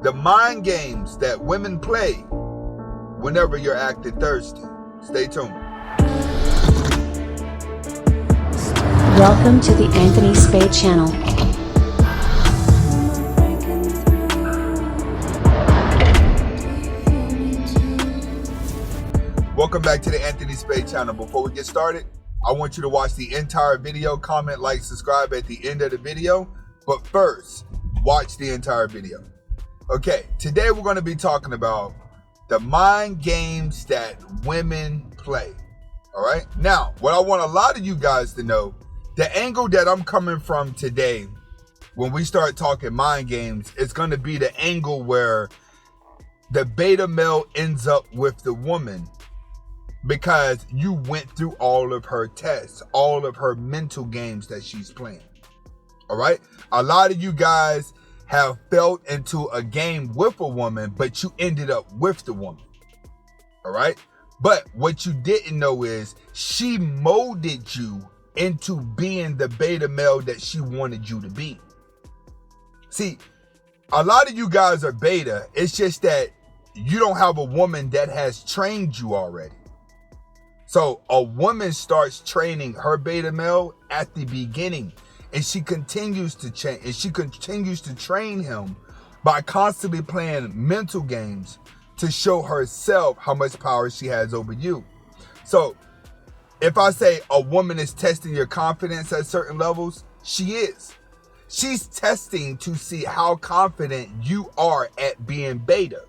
the mind games that women play whenever you're acting thirsty. Stay tuned. Welcome to the Anthony Spade channel. Welcome back to the Anthony Spade channel. Before we get started, I want you to watch the entire video, comment, like, subscribe at the end of the video. But first, watch the entire video. Okay, today we're going to be talking about the mind games that women play. All right. Now, what I want a lot of you guys to know, the angle that I'm coming from today, when we start talking mind games, it's going to be the angle where the beta male ends up with the woman because you went through all of her tests, all of her mental games that she's playing. All right. A lot of you guys have fell into a game with a woman, but you ended up with the woman. All right. But what you didn't know is she molded you into being the beta male that she wanted you to be. See, a lot of you guys are beta. It's just that you don't have a woman that has trained you already. So a woman starts training her beta male at the beginning. And she continues to change, and she continues to train him by constantly playing mental games to show herself how much power she has over you. So if I say a woman is testing your confidence at certain levels, she is. She's testing to see how confident you are at being beta.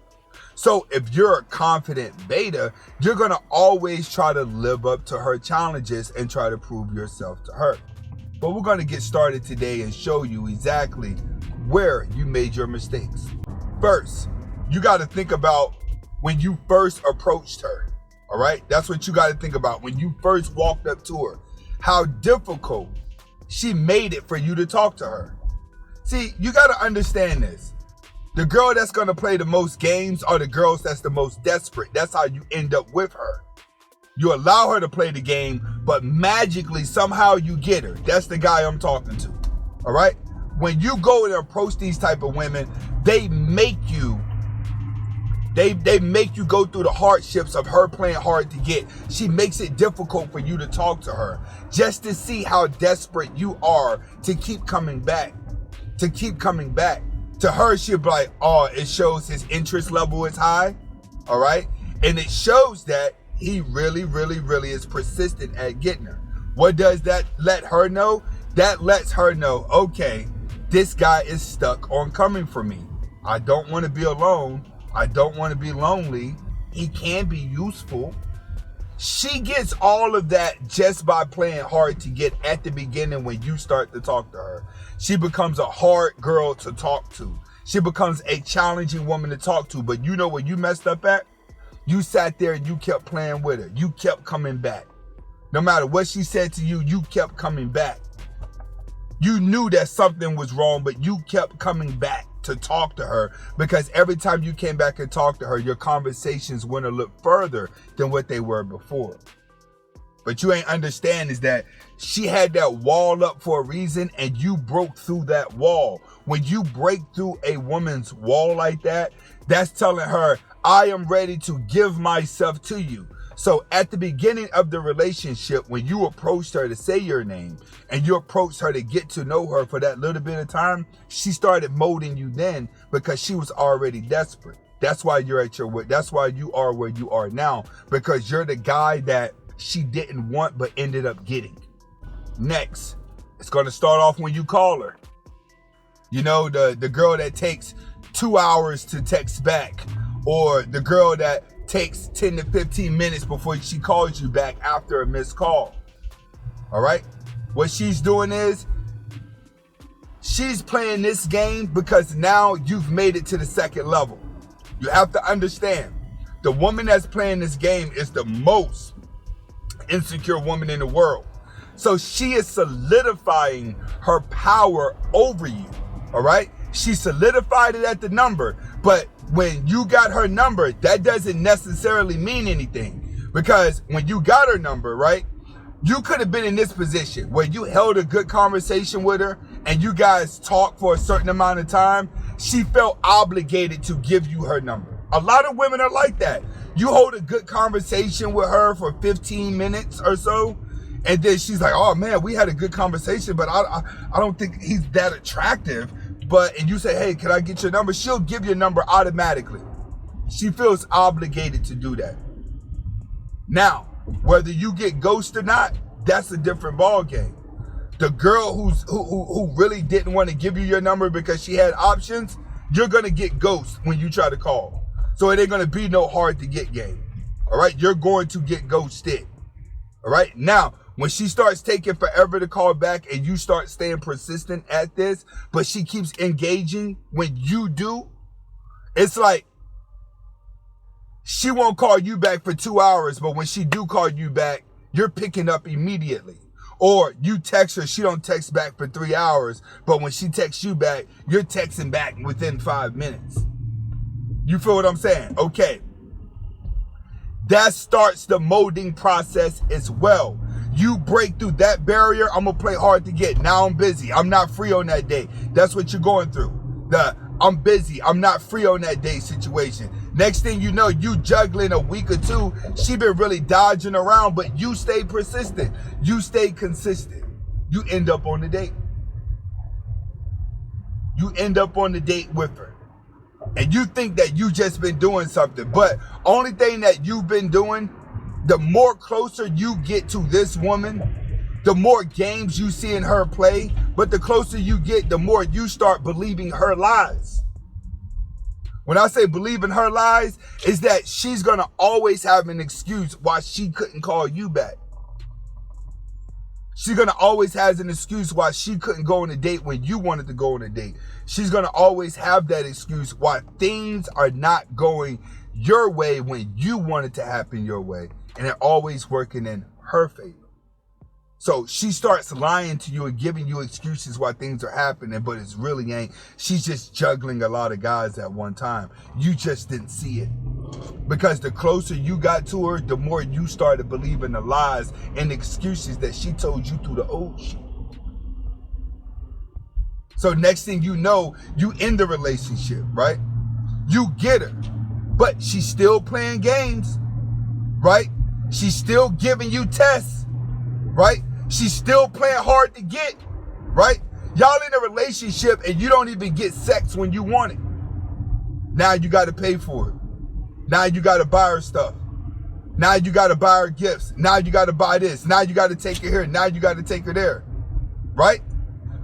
So if you're a confident beta, you're going to always try to live up to her challenges and try to prove yourself to her. But we're going to get started today and show you exactly where you made your mistakes. First, you got to think about when you first approached her. All right. That's what you got to think about when you first walked up to her, how difficult she made it for you to talk to her. See, you got to understand this. The girl that's going to play the most games are the girls that's the most desperate. That's how you end up with her. You allow her to play the game, but magically somehow you get her. That's the guy I'm talking to. All right. When you go and approach these type of women, they make you go through the hardships of her playing hard to get. She makes it difficult for you to talk to her just to see how desperate you are to keep coming back, To her, she'll be like, oh, it shows his interest level is high. All right. And it shows that he really, really, really is persistent at getting her. What does that let her know? That lets her know, okay, this guy is stuck on coming for me. I don't want to be alone. I don't want to be lonely. He can be useful. She gets all of that just by playing hard to get at the beginning when you start to talk to her. She becomes a hard girl to talk to. She becomes a challenging woman to talk to. But you know what you messed up at? You sat there and you kept playing with her. You kept coming back. No matter what she said to you, you kept coming back. You knew that something was wrong, but you kept coming back to talk to her because every time you came back and talked to her, your conversations went a little further than what they were before. But you ain't understand is that she had that wall up for a reason and you broke through that wall. When you break through a woman's wall like that, that's telling her, I am ready to give myself to you. So at the beginning of the relationship, when you approached her to say your name and you approached her to get to know her for that little bit of time, she started molding you then because she was already desperate. That's why that's why you are where you are now, because you're the guy that she didn't want but ended up getting. Next, it's going to start off when you call her. You know, the girl that takes 2 hours to text back, or the girl that takes 10 to 15 minutes before she calls you back after a missed call. All right. What she's doing is she's playing this game because now you've made it to the second level. You have to understand, the woman that's playing this game is the most insecure woman in the world. So she is solidifying her power over you. All right. She solidified it at the number, but when you got her number, that doesn't necessarily mean anything, because when you got her number, right, you could have been in this position where you held a good conversation with her and you guys talked for a certain amount of time. she felt obligated to give you her number. A lot of women are like that. You hold a good conversation with her for 15 minutes or so, and then she's like, oh man, we had a good conversation, but I don't think he's that attractive. And you say, hey, can I get your number? She'll give your number automatically. She feels obligated to do that. Now, whether you get ghosted or not, that's a different ball game. The girl who really didn't want to give you your number because she had options, you're gonna get ghosted when you try to call. So it ain't gonna be no hard to get game. All right, you're going to get ghosted. All right, now when she starts taking forever to call back and you start staying persistent at this, but she keeps engaging when you do, it's like she won't call you back for 2 hours, but when she do call you back, you're picking up immediately. Or you text her, she don't text back for 3 hours, but when she texts you back, you're texting back within 5 minutes. You feel what I'm saying? Okay. That starts the molding process as well. You break through that barrier, I'm gonna play hard to get. Now I'm busy. I'm not free on that day. That's what you're going through. I'm busy. I'm not free on that day situation. Next thing you know, you juggling a week or two. She been really dodging around, but you stay persistent. You stay consistent. You end up on the date. You end up on the date with her. And you think that you just been doing something, but only thing that you've been doing, the more closer you get to this woman, the more games you see in her play, but the closer you get, the more you start believing her lies. When I say believing her lies, is that she's gonna always have an excuse why she couldn't call you back. She's gonna always have an excuse why she couldn't go on a date when you wanted to go on a date. She's gonna always have that excuse why things are not going your way when you want it to happen your way. And they're always working in her favor. So she starts lying to you and giving you excuses why things are happening, but it really ain't. She's just juggling a lot of guys at one time. You just didn't see it. Because the closer you got to her, the more you started believing the lies and excuses that she told you through the ocean. So next thing you know, you in the relationship, right? You get her, but she's still playing games, right? She's still giving you tests, right? She's still playing hard to get, right? Y'all in a relationship and you don't even get sex when you want it. Now you got to pay for it. Now you got to buy her stuff. Now you got to buy her gifts. Now you got to buy this. Now you got to take her here. Now you got to take her there, right?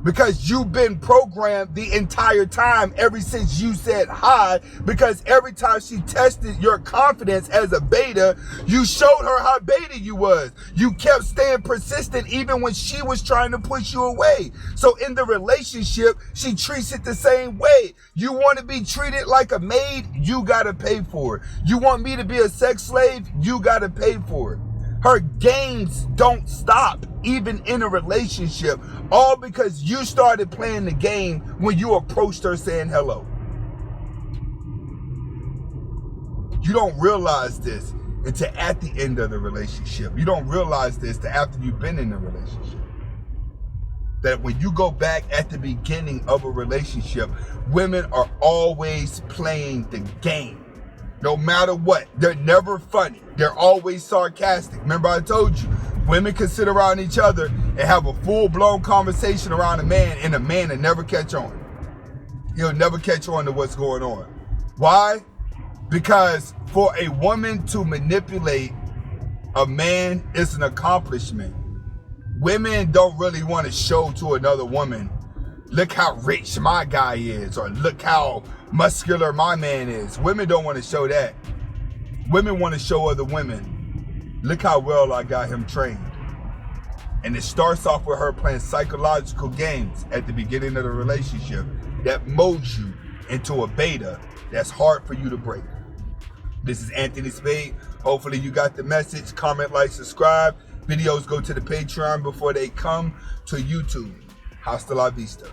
Because you've been programmed the entire time ever since you said hi, because every time she tested your confidence as a beta, you showed her how beta you was. You kept staying persistent even when she was trying to push you away. So in the relationship, she treats it the same way. You want to be treated like a maid? You got to pay for it. You want me to be a sex slave? You got to pay for it. Her games don't stop, even in a relationship, all because you started playing the game when you approached her saying hello. You don't realize this until at the end of the relationship. You don't realize this until after you've been in the relationship. That when you go back at the beginning of a relationship, women are always playing the game. No matter what, they're never funny. They're always sarcastic. Remember I told you, women can sit around each other and have a full-blown conversation around a man, and a man will never catch on. He'll never catch on to what's going on. Why? Because for a woman to manipulate a man is an accomplishment. Women don't really want to show to another woman, look how rich my guy is, or look how muscular my man is. Women don't want to show that. Women want to show other women, look how well I got him trained. And it starts off with her playing psychological games at the beginning of the relationship that molds you into a beta that's hard for you to break. This is Anthony Spade. Hopefully you got the message. Comment, like, subscribe. Videos go to the Patreon before they come to YouTube. Hasta la vista.